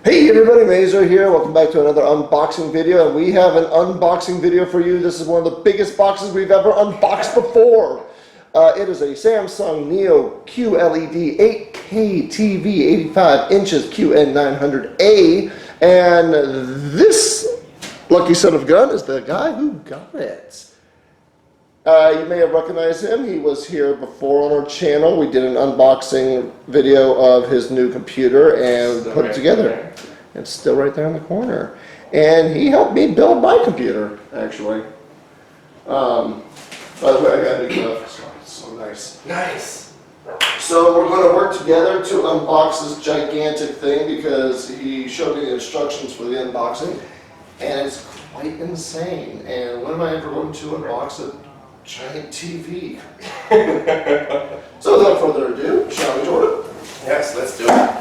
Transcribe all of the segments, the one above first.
Hey everybody, Mazer here. Welcome back to another unboxing video, and we have an unboxing video for you. This is one of the biggest boxes we've ever unboxed before. It is a Samsung Neo QLED 8K TV, 85 inches QN900A, and this lucky son of a gun is the guy who got it. You may have recognized him. He was here before on our channel. We did an unboxing video of his new computer and put it together. It's still right there in the corner. And he helped me build my computer, actually. By the way, I got a new glove. It's so nice. Nice. So we're going to work together to unbox this gigantic thing because he showed me the instructions for the unboxing. And it's quite insane. And when am I ever going to unbox it? Giant TV. So without further ado, shall we, Jordan? Yes, let's do it.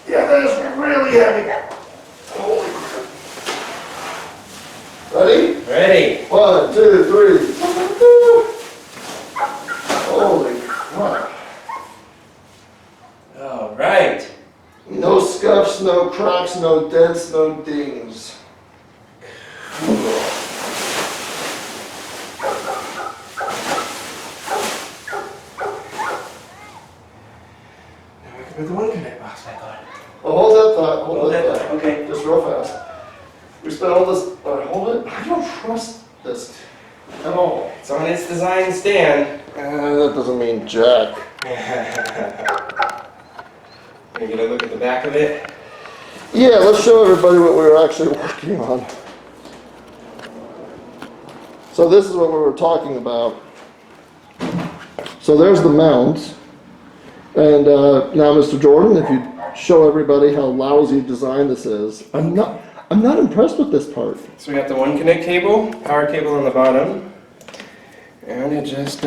Yeah, that is really heavy. Holy crap. Ready? Ready. 1, 2, 3. Holy crap. All right. No scuffs, no cracks, no dents, no dings. Now we can put the one connect box back on. Well, hold that thought. Hold that thought. Okay. Just real fast. We spent all this. Hold it. I don't trust this at all. It's on its design stand. That doesn't mean jack. Are you gonna look at the back of it? Yeah, let's show everybody what we were actually working on. So this is what we were talking about. So there's the mount. And now, Mr. Jordan, if you show everybody how lousy design this is. I'm not impressed with this part. So we got the one connect cable, power cable on the bottom, and it just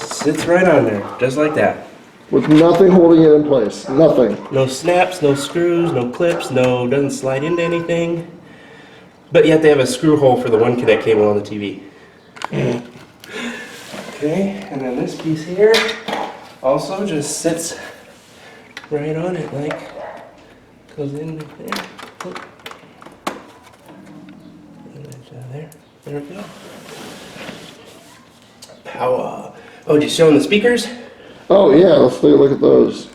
sits right on there, just like that. With nothing holding it in place. Nothing. No snaps, no screws, no clips, doesn't slide into anything. But you have to have a screw hole for the one connect cable on the TV. Okay, and then this piece here also just sits right on it, like goes in right there. Oh. And then there. There we go. Power. Oh, just showing the speakers? Oh yeah, let's take a look at those.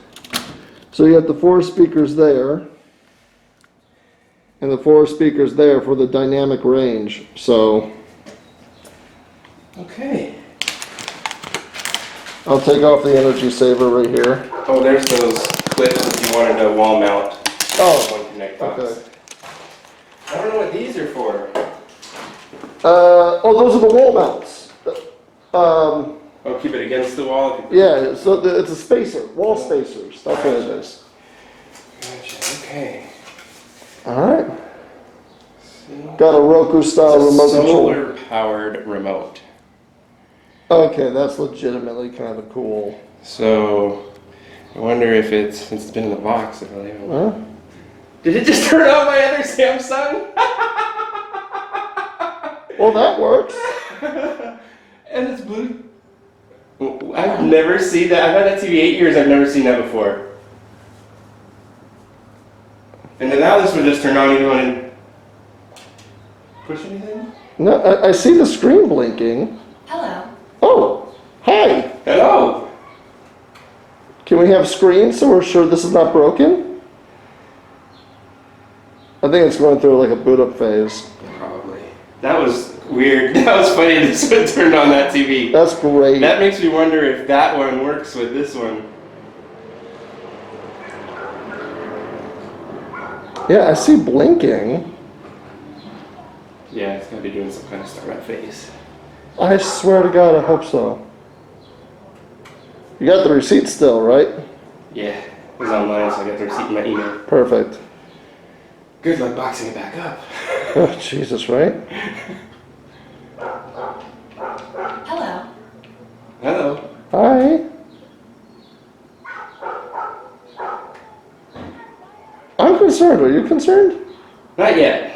So you got the 4 speakers there, and the 4 speakers there for the dynamic range. So Okay. I'll take off the energy saver right here. Oh, there's those clips if you wanted to wall mount Oh, one connect box. okay. I don't know what these are for. Oh, those are the wall mounts. Oh, keep it against the wall? Yeah, so it's a spacer, wall spacers. That's what it is. Gotcha, okay. All right. Got a Roku style remote control. Solar powered remote. Okay, that's legitimately kind of cool. So, I wonder if since it's been in the box, it really Huh? Did it just turn on my other Samsung? Well, that works. And it's blue. I've never seen that. I've had that TV 8 years. I've never seen that before. And then now this one just turned on. You want to push anything? No, I see the screen blinking. Hello. Oh, hi. Hello. Can we have screens so we're sure this is not broken? I think it's going through like a boot up phase. Probably. That was weird. That was funny. This one turned on that TV. That's great. That makes me wonder if that one works with this one. Yeah, I see blinking. Yeah, it's gotta be doing some kind of startup phase. I swear to God, I hope so. You got the receipt still, right? Yeah, it was online, so I got the receipt in my email. Perfect. Good luck boxing it back up. Oh, Jesus, right? Hello. Hello. Hi. I'm concerned. Are you concerned? Not yet.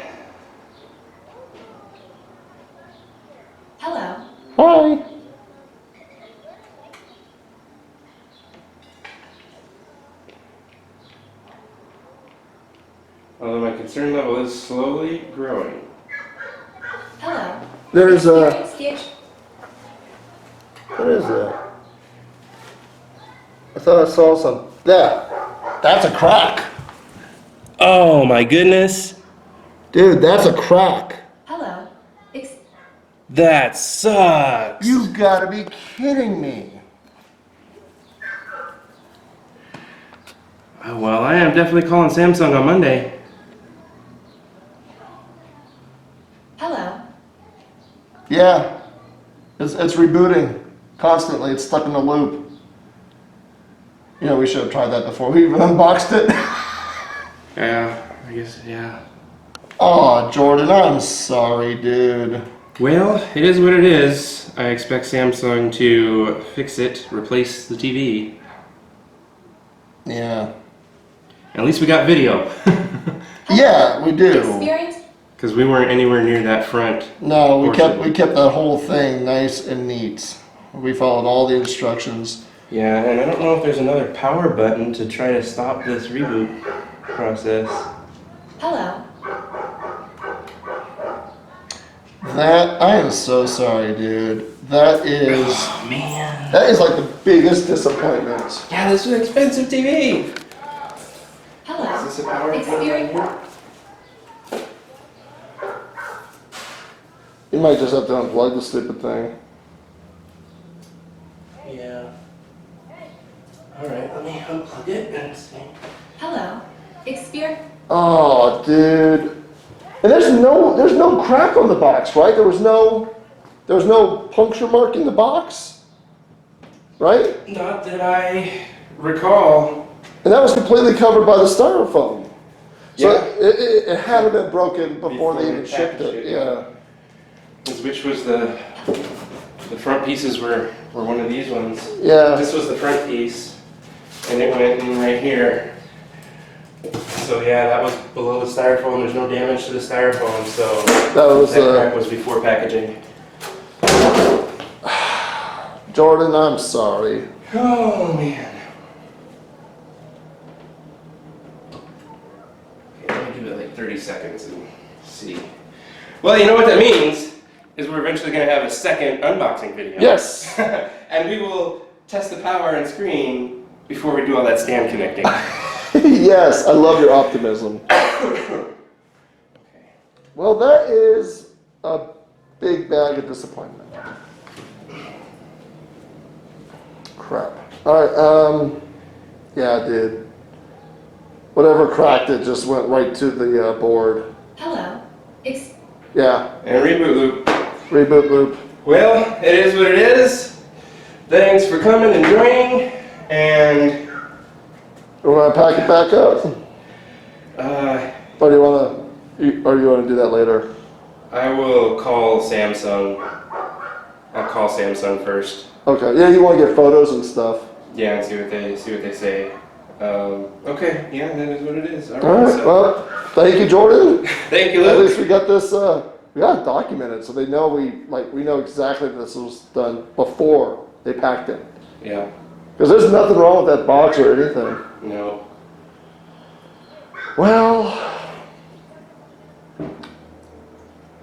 Hello. Hi. Although my concern level is slowly growing. Hello. There's a... Stitch. What is that? I thought I saw some... Yeah. That's a crack. Oh my goodness. Dude, that's a crack. Hello. That sucks. You gotta be kidding me. Oh, well, I am definitely calling Samsung on Monday. Hello. Yeah. It's rebooting constantly. It's stuck in a loop. You know, we should have tried that before we even unboxed it. Yeah, I guess, yeah. Oh, Jordan, I'm sorry, dude. Well, it is what it is. I expect Samsung to fix it, replace the TV. Yeah. At least we got video. Yeah, we do. Experience. Because we weren't anywhere near that front. No, we portion. kept that whole thing nice and neat. We followed all the instructions. Yeah, and I don't know if there's another power button to try to stop this reboot process. Hello. That I am so sorry, dude. That is Oh, man. that is like the biggest disappointment. Yeah, this is an expensive TV. Is Hello. this a power button Experience. here? You might just have to unplug the stupid thing. Yeah. Alright, let me unplug it and see. Hello. Experience. Oh, dude. And there's no crack on the box, right? There was no puncture mark in the box, right? Not that I recall. And that was completely covered by the styrofoam. So Yeah. it had to have been broken before they even shipped packaged it. it, Yeah. Which was the front pieces were one of these ones. Yeah. This was the front piece, and it went in right here. So yeah, that was below the styrofoam. There's no damage to the styrofoam, so That was that crack was before packaging. Jordan, I'm sorry. Oh man. Okay, let me give it like 30 seconds and see. Well, you know what that means is we're eventually going to have a second unboxing video. Yes. And we will test the power and screen before we do all that stand connecting. Yes, I love your optimism. Well, that is a big bag of disappointment. Crap. All right. Yeah, dude. Whatever cracked it just went right to the board. Hello. Yeah. And reboot loop. Reboot loop. Well, it is what it is. Thanks for coming and joining. And We want to pack it back up, or do you want to do that later? I will call Samsung. I'll call Samsung first. Okay. Yeah, you want to get photos and stuff. Yeah, and see what they say. Okay, yeah, that is what it is. All right. Well, thank you, Jordan. Thank you, At Luke. least we got this. We got it documented, so they know we know exactly this was done before they packed it. Yeah. Because there's nothing wrong with that box or anything. No. Well,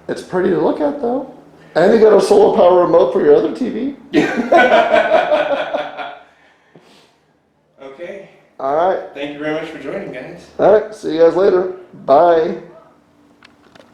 it's pretty to look at though. And you got a solar power remote for your other TV. Okay. All right. Thank you very much for joining, guys. All right. See you guys later. Bye.